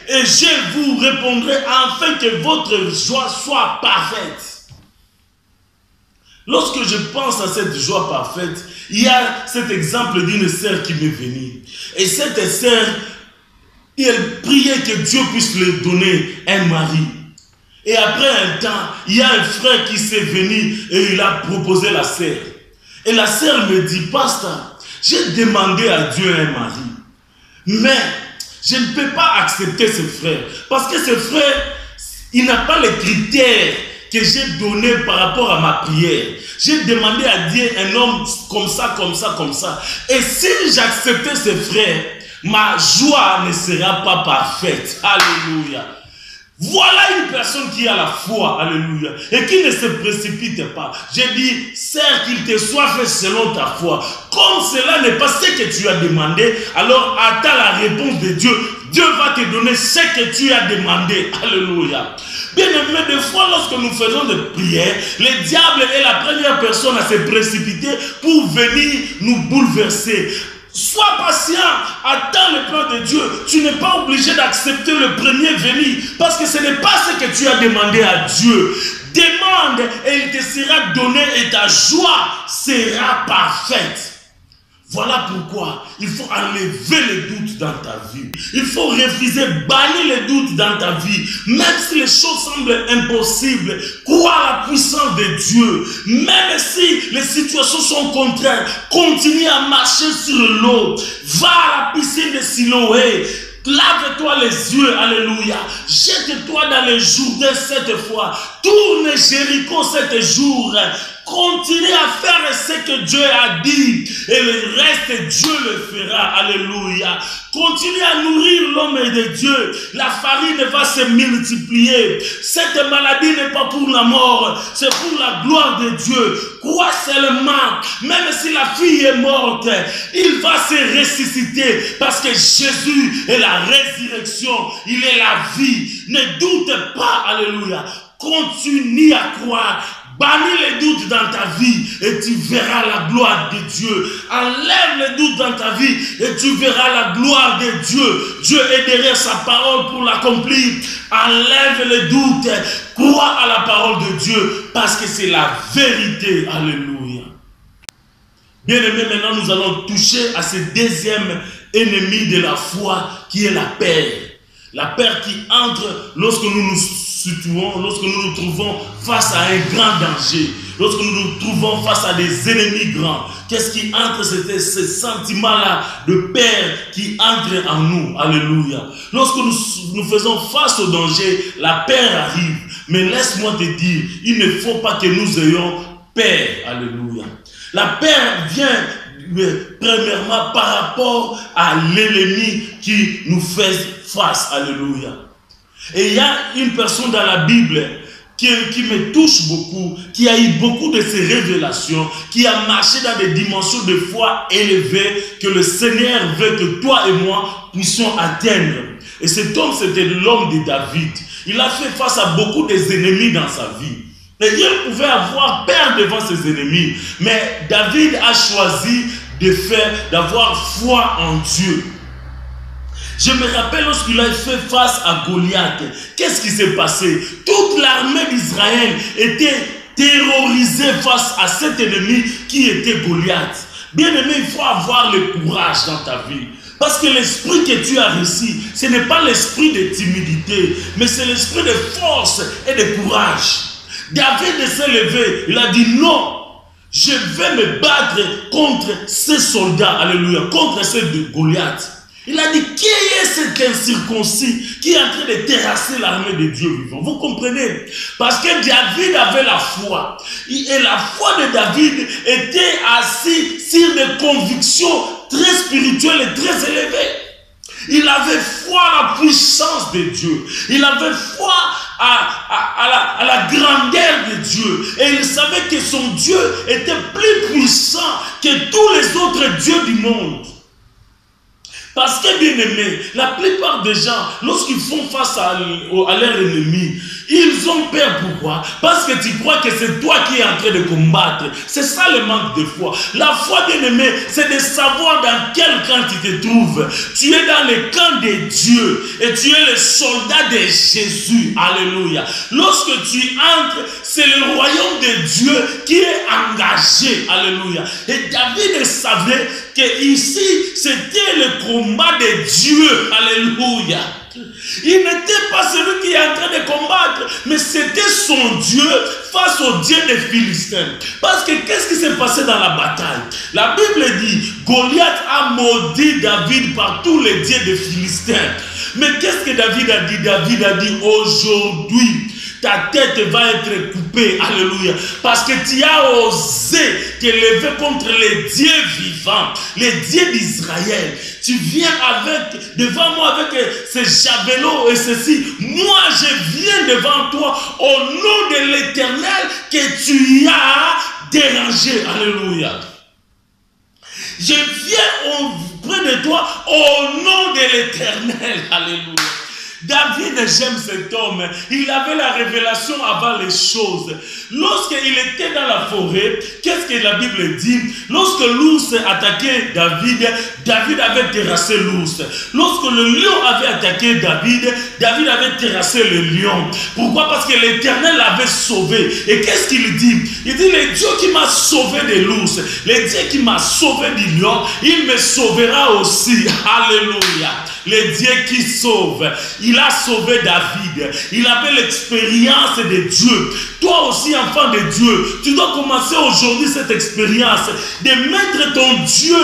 et je vous répondrai afin que votre joie soit parfaite. Lorsque je pense à cette joie parfaite, il y a cet exemple d'une sœur qui m'est venue. Et cette sœur, elle priait que Dieu puisse lui donner un mari. Et après un temps, il y a un frère qui s'est venu et il a proposé la sœur. Et la sœur me dit, pasteur, j'ai demandé à Dieu un mari. Mais je ne peux pas accepter ce frère. Parce que ce frère, il n'a pas les critères que j'ai donnés par rapport à ma prière. J'ai demandé à Dieu un homme comme ça, comme ça, comme ça. Et si j'acceptais ce frère, ma joie ne sera pas parfaite. Alléluia. Voilà une personne qui a la foi, alléluia, et qui ne se précipite pas. J'ai dit, sœur, qu'il te soit fait selon ta foi. Comme cela n'est pas ce que tu as demandé, alors attends la réponse de Dieu. Dieu va te donner ce que tu as demandé. Alléluia. Bien aimé, des fois, lorsque nous faisons des prières, le diable est la première personne à se précipiter pour venir nous bouleverser. Sois patient, attends le plan de Dieu. Tu n'es pas obligé d'accepter le premier venu parce que ce n'est pas ce que tu as demandé à Dieu. Demande et il te sera donné et ta joie sera parfaite. Voilà pourquoi il faut enlever les doutes dans ta vie. Il faut refuser, bannir les doutes dans ta vie. Même si les choses semblent impossibles, crois à la puissance de Dieu. Même si les situations sont contraires, continue à marcher sur l'eau. Va à la piscine de Siloé. Lave-toi les yeux, alléluia. Jette-toi dans les Jourdain cette fois. Tourne Jéricho cet jour. Continue à faire ce que Dieu a dit. Et le reste, Dieu le fera. Alléluia. Continue à nourrir l'homme de Dieu. La farine va se multiplier. Cette maladie n'est pas pour la mort. C'est pour la gloire de Dieu. Crois seulement. Même si la fille est morte, il va se ressusciter. Parce que Jésus est la résurrection. Il est la vie. Ne doute pas. Alléluia. Continue à croire. Bannis les doutes dans ta vie et tu verras la gloire de Dieu. Enlève les doutes dans ta vie et tu verras la gloire de Dieu. Dieu est derrière sa parole pour l'accomplir. Enlève les doutes. Crois à la parole de Dieu parce que c'est la vérité. Alléluia. Bien aimé, maintenant nous allons toucher à ce deuxième ennemi de la foi qui est la peur. La peur qui entre lorsque nous nous situons, lorsque nous nous trouvons face à un grand danger, lorsque nous nous trouvons face à des ennemis grands. Qu'est-ce qui entre? C'était ce sentiment-là de peur qui entre en nous. Alléluia. Lorsque nous faisons face au danger, la peur arrive. Mais laisse-moi te dire, il ne faut pas que nous ayons peur. Alléluia. La peur vient premièrement par rapport à l'ennemi qui nous fait face. Alléluia. Et il y a une personne dans la Bible qui me touche beaucoup, qui a eu beaucoup de ces révélations, qui a marché dans des dimensions de foi élevées que le Seigneur veut que toi et moi puissions atteindre. Et cet homme, c'était l'homme de David. Il a fait face à beaucoup des ennemis dans sa vie. Et il pouvait avoir peur devant ses ennemis. Mais David a choisi d'avoir foi en Dieu. Je me rappelle lorsqu'il a fait face à Goliath. Qu'est-ce qui s'est passé? Toute l'armée d'Israël était terrorisée face à cet ennemi qui était Goliath. Bien aimé, il faut avoir le courage dans ta vie. Parce que l'esprit que tu as reçu, ce n'est pas l'esprit de timidité, mais c'est l'esprit de force et de courage. David s'est levé, il a dit non. Je vais me battre contre ces soldats, alléluia, contre ceux de Goliath. Il a dit, qui est cet incirconcis qui est en train de terrasser l'armée de Dieu vivant? Vous comprenez? Parce que David avait la foi. Et la foi de David était assise sur des convictions très spirituelles et très élevées. Il avait foi à la puissance de Dieu. Il avait foi à la grandeur de Dieu. Et il savait que son Dieu était plus puissant que tous les autres dieux du monde. Parce que, bien aimé, la plupart des gens, lorsqu'ils font face à leur ennemi, ils ont peur. Pourquoi? Parce que tu crois que c'est toi qui es en train de combattre. C'est ça le manque de foi. La foi, bien aimé, c'est de savoir dans quel camp tu te trouves. Tu es dans le camp de Dieu et tu es le soldat de Jésus. Alléluia. Lorsque tu entres, c'est le royaume de Dieu qui est engagé. Alléluia. Et David savait que ici, c'était le combat de Dieu. Alléluia. Il n'était pas celui qui est en train de combattre, mais c'était son Dieu face au Dieu des Philistins. Parce que qu'est-ce qui s'est passé dans la bataille? La Bible dit, Goliath a maudit David par tous les dieux des Philistins. Mais qu'est-ce que David a dit? David a dit, aujourd'hui, ta tête va être coupée, alléluia, parce que tu as osé te lever contre les dieux vivants, les dieux d'Israël. Tu viens devant moi avec ces javelots et ceci. Moi, je viens devant toi au nom de l'Éternel que tu as dérangé, alléluia. Je viens auprès de toi au nom de l'Éternel, alléluia. David, j'aime cet homme, il avait la révélation avant les choses. Lorsqu'il était dans la forêt, qu'est-ce que la Bible dit? Lorsque l'ours attaquait David, David avait terrassé l'ours. Lorsque le lion avait attaqué David, David avait terrassé le lion. Pourquoi? Parce que l'Éternel l'avait sauvé. Et qu'est-ce qu'il dit? Il dit, le Dieu qui m'a sauvé de l'ours, le Dieu qui m'a sauvé du lion, il me sauvera aussi. Alléluia. Le Dieu qui sauve. Il a sauvé David. Il avait l'expérience de Dieu. Toi aussi, enfant de Dieu, tu dois commencer aujourd'hui cette expérience de mettre ton Dieu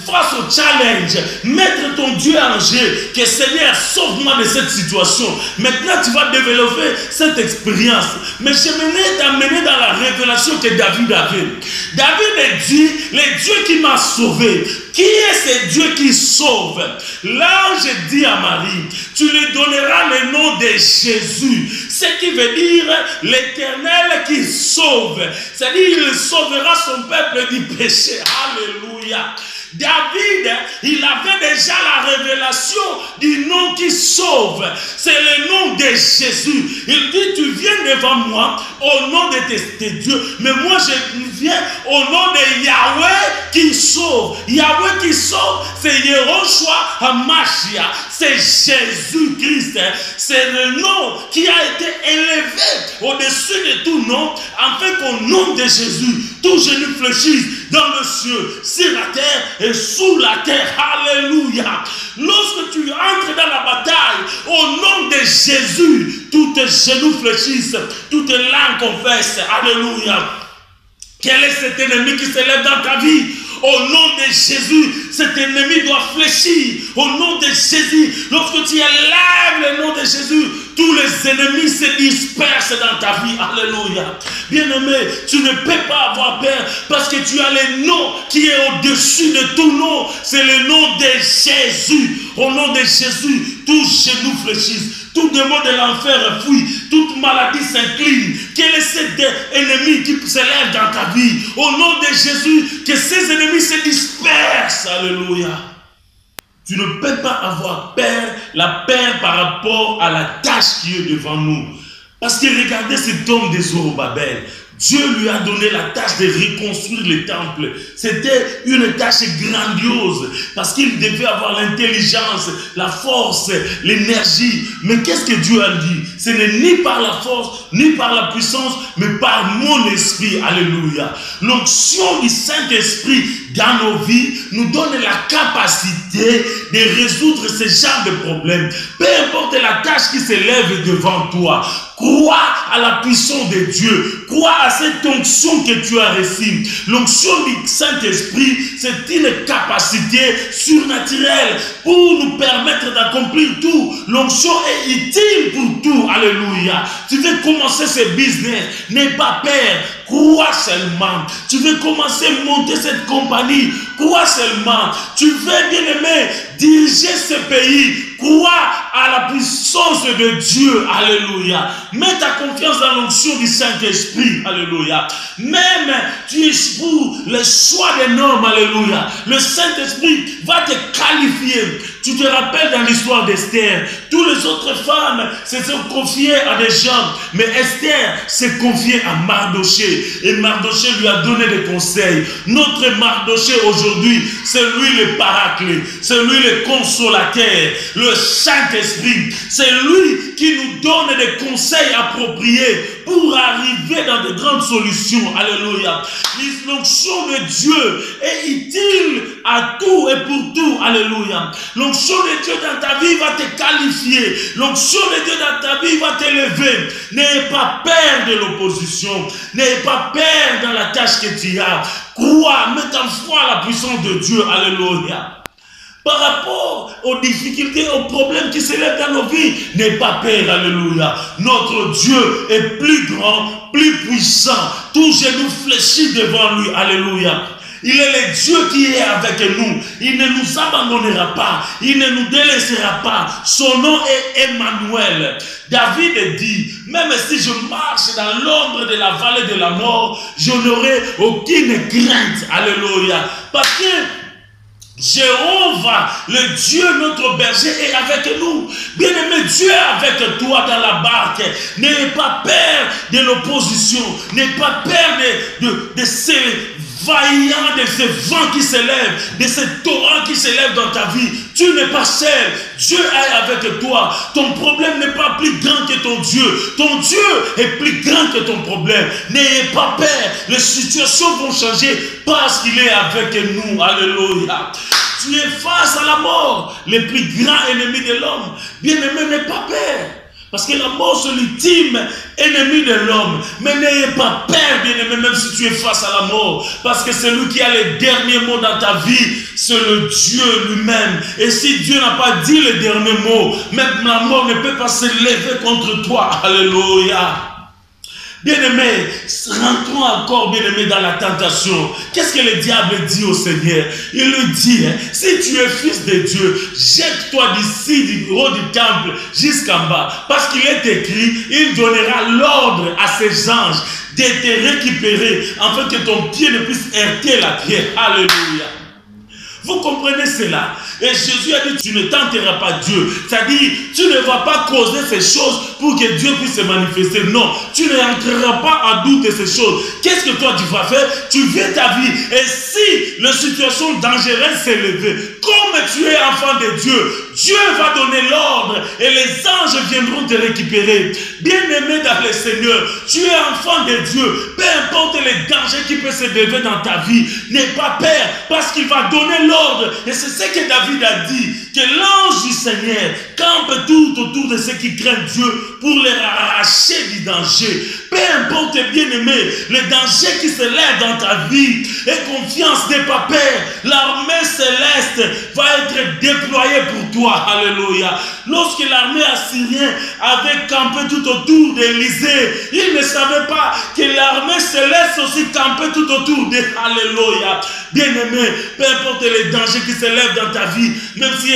face au challenge. Mettre ton Dieu en jeu. Que Seigneur, sauve-moi de cette situation. Maintenant, tu vas développer cette expérience. Mais j'aimerais t'amener dans la révélation que David avait. David dit, le Dieu qui m'a sauvé. Qui est ce Dieu qui sauve? L'ange dit à Marie, tu lui donneras le nom de Jésus. Ce qui veut dire l'Éternel qui sauve. C'est-à-dire il sauvera son peuple du péché. Alléluia. David, il avait déjà la révélation du nom qui sauve. C'est le nom de Jésus. Il dit, tu viens devant moi au nom de tes dieux. Mais moi, je viens au nom de Yahweh qui sauve. Yahweh qui sauve, c'est Yehoshua HaMashiach. C'est Jésus-Christ. C'est le nom qui a été élevé au-dessus de tout nom, afin qu'au nom de Jésus, tout genou fléchisse dans le ciel, sur la terre et sous la terre. Alléluia. Lorsque tu entres dans la bataille, au nom de Jésus, tous tes genoux fléchissent, toutes tes langues confessent. Alléluia. Quel est cet ennemi qui s'élève dans ta vie? Au nom de Jésus, cet ennemi doit fléchir. Au nom de Jésus, lorsque tu élèves le nom de Jésus, tous les ennemis se dispersent dans ta vie. Alléluia. Bien-aimé, tu ne peux pas avoir peur parce que tu as le nom qui est au-dessus de tout nom. C'est le nom de Jésus. Au nom de Jésus, tous genoux fléchissent. Tout démon de l'enfer fuit. Toute maladie s'incline. Quel est cet ennemi qui s'élève dans ta vie? Au nom de Jésus, que ces ennemis se dispersent. Alléluia. Tu ne peux pas avoir peur, la peur par rapport à la tâche qui est devant nous. Parce que regardez cet homme de Zorobabel. Dieu lui a donné la tâche de reconstruire le temple. C'était une tâche grandiose parce qu'il devait avoir l'intelligence, la force, l'énergie. Mais qu'est-ce que Dieu a dit? Ce n'est ni par la force, ni par la puissance, mais par mon esprit. Alléluia. L'onction du Saint-Esprit dans nos vies nous donne la capacité de résoudre ce genre de problème. Peu importe la tâche qui s'élève devant toi, crois à la puissance de Dieu. Crois à cette onction que tu as reçue. L'onction du Saint-Esprit, c'est une capacité surnaturelle pour nous permettre d'accomplir tout. L'onction est utile pour tout. Alléluia. Tu veux commencer ce business, n'aie pas peur. Crois seulement. Tu veux commencer à monter cette compagnie. crois seulement. Tu veux, bien-aimé, diriger ce pays. Crois à la puissance de Dieu. Alléluia. Mets ta confiance dans l'onction du Saint-Esprit. Alléluia. Même tu es pour le choix des normes. Alléluia. Le Saint-Esprit va te qualifier. Tu te rappelles dans l'histoire d'Esther, toutes les autres femmes se sont confiées à des gens, mais Esther s'est confiée à Mardoché, et Mardoché lui a donné des conseils. Notre Mardoché aujourd'hui, c'est lui le paraclet, c'est lui le consolateur, le Saint-Esprit, c'est lui qui nous donne des conseils appropriés pour arriver dans de grandes solutions. Alléluia. L'onction de Dieu est utile à tout et pour tout. Alléluia. L'onction de Dieu dans ta vie va te qualifier. L'onction de Dieu dans ta vie va t'élever. N'ayez pas peur de l'opposition. N'ayez pas peur dans la tâche que tu as. Crois, mets en foi la puissance de Dieu. Alléluia. Par rapport aux difficultés, aux problèmes qui s'élèvent dans nos vies, n'aie pas peur, alléluia. Notre Dieu est plus grand, plus puissant. Tout genou fléchit devant lui, alléluia. Il est le Dieu qui est avec nous. Il ne nous abandonnera pas. Il ne nous délaissera pas. Son nom est Emmanuel. David dit, même si je marche dans l'ombre de la vallée de la mort, je n'aurai aucune crainte, alléluia. Parce que Jéhovah, le Dieu, notre berger, est avec nous. Bien-aimé, Dieu est avec toi dans la barque. N'ayez pas peur de l'opposition. N'ayez pas peur de ces vaillants, de ces vents qui s'élèvent, de ces torrents qui s'élèvent dans ta vie. Tu n'es pas seul. Dieu est avec toi. Ton problème n'est pas plus grand que ton Dieu. Ton Dieu est plus grand que ton problème. N'ayez pas peur. Les situations vont changer parce qu'il est avec nous. Alléluia. Tu es face à la mort, le plus grand ennemi de l'homme. Bien-aimé, n'aie pas peur. Parce que la mort, c'est l'ultime ennemi de l'homme. Mais n'ayez pas peur, bien-aimé, même si tu es face à la mort. Parce que c'est lui qui a les derniers mots dans ta vie. C'est le Dieu lui-même. Et si Dieu n'a pas dit les derniers mots, même la mort ne peut pas se lever contre toi. Alléluia. Bien-aimé, rentrons encore, bien-aimé, dans la tentation. Qu'est-ce que le diable dit au Seigneur? Il lui dit, si tu es fils de Dieu, jette-toi d'ici, du haut du temple, jusqu'en bas. Parce qu'il est écrit, il donnera l'ordre à ses anges de te récupérer, afin que ton pied ne puisse heurter la pierre. Alléluia. Vous comprenez cela? Et Jésus a dit, tu ne tenteras pas Dieu. C'est-à-dire, tu ne vas pas causer ces choses pour que Dieu puisse se manifester. Non, tu n'entreras pas en doute de ces choses. Qu'est-ce que toi tu vas faire? Tu vis ta vie. Et si la situation dangereuse s'est levée, comme tu es enfant de Dieu, Dieu va donner l'ordre et les anges viendront te récupérer. Bien-aimé dans le Seigneur, tu es enfant de Dieu. Peu importe les dangers qui peuvent se lever dans ta vie, n'aie pas peur parce qu'il va donner l'ordre. Et c'est ce que David a dit, que l'ange du Seigneur campe tout autour de ceux qui craignent Dieu pour les arracher du danger. Peu importe, bien-aimé, les dangers qui se lèvent dans ta vie, aie confiance, n'aie pas peur. L'armée céleste va être déployée pour toi. Alléluia. Lorsque l'armée assyrienne avait campé tout autour d'Élysée, il ne savait pas que l'armée céleste aussi campait tout autour de Alléluia. Bien-aimé, peu importe les dangers qui se lèvent dans ta vie, même si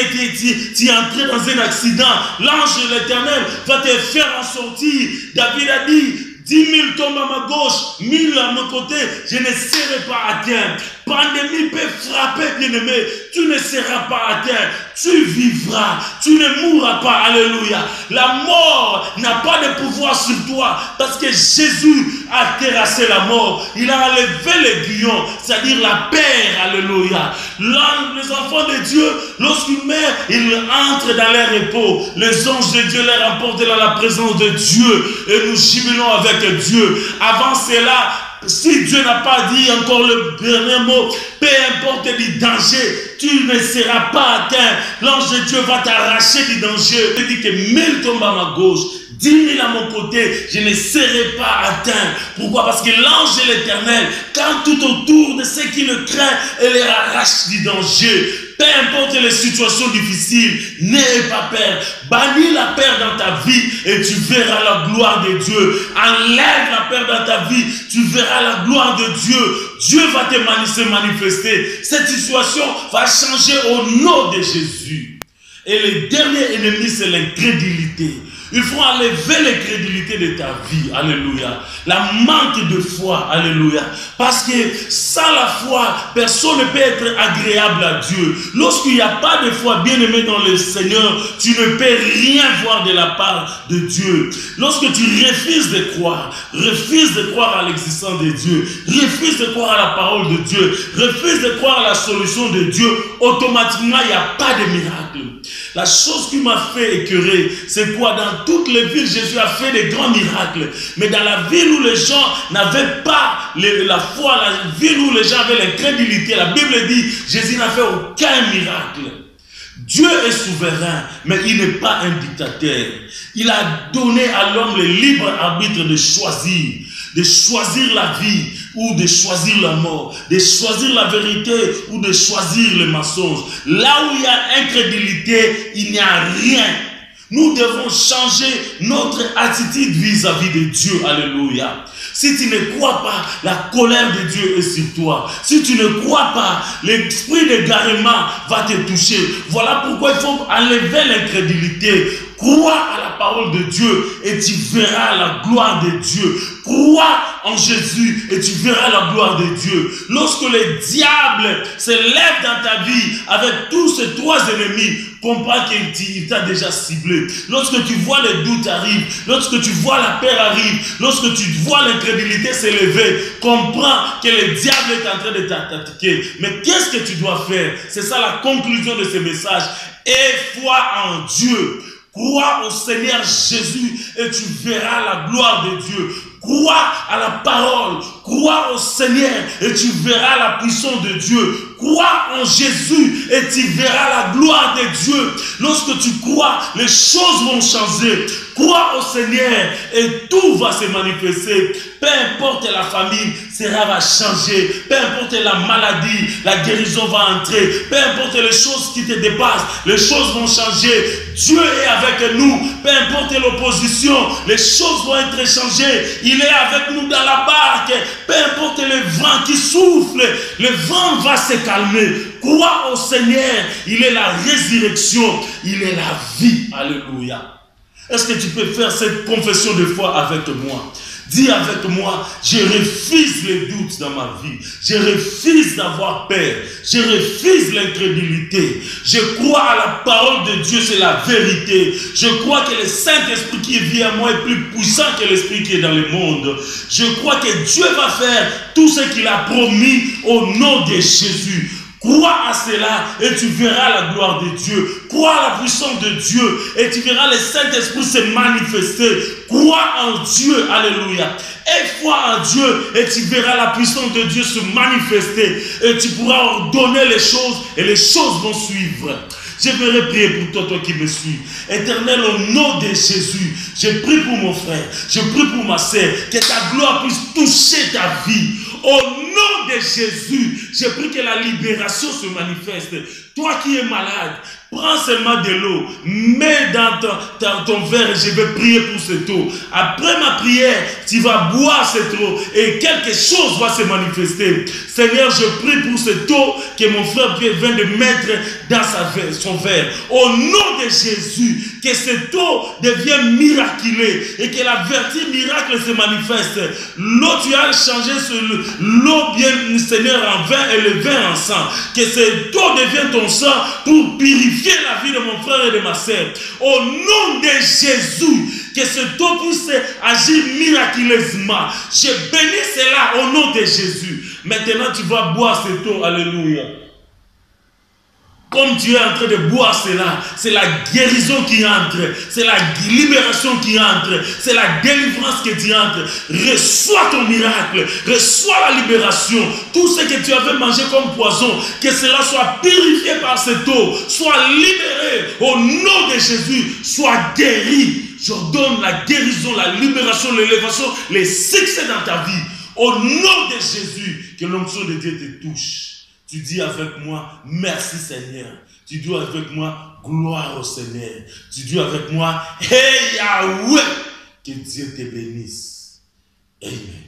tu es entré dans un accident, l'ange de l'Éternel va te faire en sortir. David a dit, 10 000 tombent à ma gauche, 1000 à mon côté, je ne serai pas atteint. Pandémie peut frapper, bien-aimé, tu ne seras pas atteint. Tu vivras, tu ne mourras pas. Alléluia. La mort n'a pas de pouvoir sur toi parce que Jésus a terrassé la mort. Il a enlevé l'aiguillon, c'est-à-dire la paix. Alléluia. Les enfants de Dieu, lorsqu'ils meurent, ils entrent dans leur repos. Les anges de Dieu les emportent dans la présence de Dieu et nous jubilons avec Dieu. Avant cela, si Dieu n'a pas dit encore le dernier mot, peu importe les dangers, tu ne seras pas atteint. L'ange de Dieu va t'arracher du danger. Il dit que 1000 tombent à ma gauche, 10 000 à mon côté, je ne serai pas atteint. Pourquoi? Parce que l'ange de l'Éternel, quand tout autour de ceux qui le craignent, elle les arrache du danger. Peu importe les situations difficiles, n'aie pas peur. Bannis la peur dans ta vie et tu verras la gloire de Dieu. Enlève la peur dans ta vie, tu verras la gloire de Dieu. Dieu va se manifester. Cette situation va changer au nom de Jésus. Et le dernier ennemi, c'est l'incrédulité. Il faut enlever l'incrédulité de ta vie. Alléluia. La manque de foi. Alléluia. Parce que sans la foi, personne ne peut être agréable à Dieu. Lorsqu'il n'y a pas de foi, bien aimé dans le Seigneur, tu ne peux rien voir de la part de Dieu. Lorsque tu refuses de croire à l'existence de Dieu, refuses de croire à la parole de Dieu, refuses de croire à la solution de Dieu, automatiquement, il n'y a pas de miracle. La chose qui m'a fait écœurer, c'est quoi? Dans toutes les villes, Jésus a fait des grands miracles. Mais dans la ville où les gens n'avaient pas la foi, la ville où les gens avaient l'incrédulité, la Bible dit, Jésus n'a fait aucun miracle. Dieu est souverain, mais il n'est pas un dictateur. Il a donné à l'homme le libre arbitre de choisir la vie ou de choisir la mort, de choisir la vérité ou de choisir le mensonge. Là où il y a incrédulité, il n'y a rien. Nous devons changer notre attitude vis-à-vis de Dieu. Alléluia. Si tu ne crois pas, la colère de Dieu est sur toi. Si tu ne crois pas, l'esprit d'égarement va te toucher. Voilà pourquoi il faut enlever l'incrédulité. Crois à la parole de Dieu et tu verras la gloire de Dieu. Crois en Jésus et tu verras la gloire de Dieu. Lorsque le diable se lève dans ta vie avec tous ces trois ennemis, comprends qu'il t'a déjà ciblé. Lorsque tu vois les doutes arriver, lorsque tu vois la peur arriver, lorsque tu vois l'incrédulité s'élever, comprends que le diable est en train de t'attaquer. Mais qu'est-ce que tu dois faire? C'est ça la conclusion de ce message. Aie foi en Dieu. Crois au Seigneur Jésus et tu verras la gloire de Dieu. Crois à la parole, crois au Seigneur et tu verras la puissance de Dieu. Crois en Jésus et tu verras la gloire de Dieu. Lorsque tu crois, les choses vont changer. Crois au Seigneur et tout va se manifester. Peu importe la famille, cela va changer. Peu importe la maladie, la guérison va entrer. Peu importe les choses qui te dépassent, les choses vont changer. Dieu est avec nous. Peu importe l'opposition, les choses vont être changées. Il est avec nous dans la barque. Peu importe le vent qui souffle, le vent va se calmer. Crois au Seigneur. Il est la résurrection. Il est la vie. Alléluia. Est-ce que tu peux faire cette confession de foi avec moi? Dis avec moi, je refuse les doutes dans ma vie. Je refuse d'avoir peur. Je refuse l'incrédulité. Je crois à la parole de Dieu, c'est la vérité. Je crois que le Saint-Esprit qui vit à moi est plus puissant que l'Esprit qui est dans le monde. Je crois que Dieu va faire tout ce qu'il a promis au nom de Jésus. Crois à cela et tu verras la gloire de Dieu. Crois à la puissance de Dieu et tu verras le Saint-Esprit se manifester. Crois en Dieu, alléluia. Aie foi en Dieu et tu verras la puissance de Dieu se manifester. Et tu pourras ordonner les choses et les choses vont suivre. Je vais prier pour toi, toi qui me suis. Éternel, au nom de Jésus, je prie pour mon frère, je prie pour ma sœur, que ta gloire puisse toucher ta vie. Au nom de Jésus, je prie que la libération se manifeste. Toi qui es malade, prends seulement de l'eau, mets dans ton verre et je vais prier pour cette eau. Après ma prière, tu vas boire cette eau et quelque chose va se manifester. Seigneur, je prie pour cette eau que mon frère vient de mettre dans son verre. Au nom de Jésus, que cette eau devienne miraculée et que la vertu miracle se manifeste. L'eau, tu as changé l'eau bien, Seigneur, en vin et le vin en sang. Que cette eau devienne ton sang pour purifier la vie de mon frère et de ma sœur. Au nom de Jésus, que cette eau puisse agir miraculeusement. Je bénis cela au nom de Jésus. Maintenant, tu vas boire cette eau. Alléluia. Comme tu es en train de boire cela, c'est la guérison qui entre, c'est la libération qui entre, c'est la délivrance que tu entres. Reçois ton miracle, reçois la libération. Tout ce que tu avais mangé comme poison, que cela soit purifié par cette eau, soit libéré au nom de Jésus, soit guéri. j'ordonne la guérison, la libération, l'élévation, les succès dans ta vie. Au nom de Jésus, que l'onction de Dieu te touche. Tu dis avec moi, merci Seigneur. Tu dis avec moi, gloire au Seigneur. Tu dis avec moi, hey Yahweh, que Dieu te bénisse. Amen.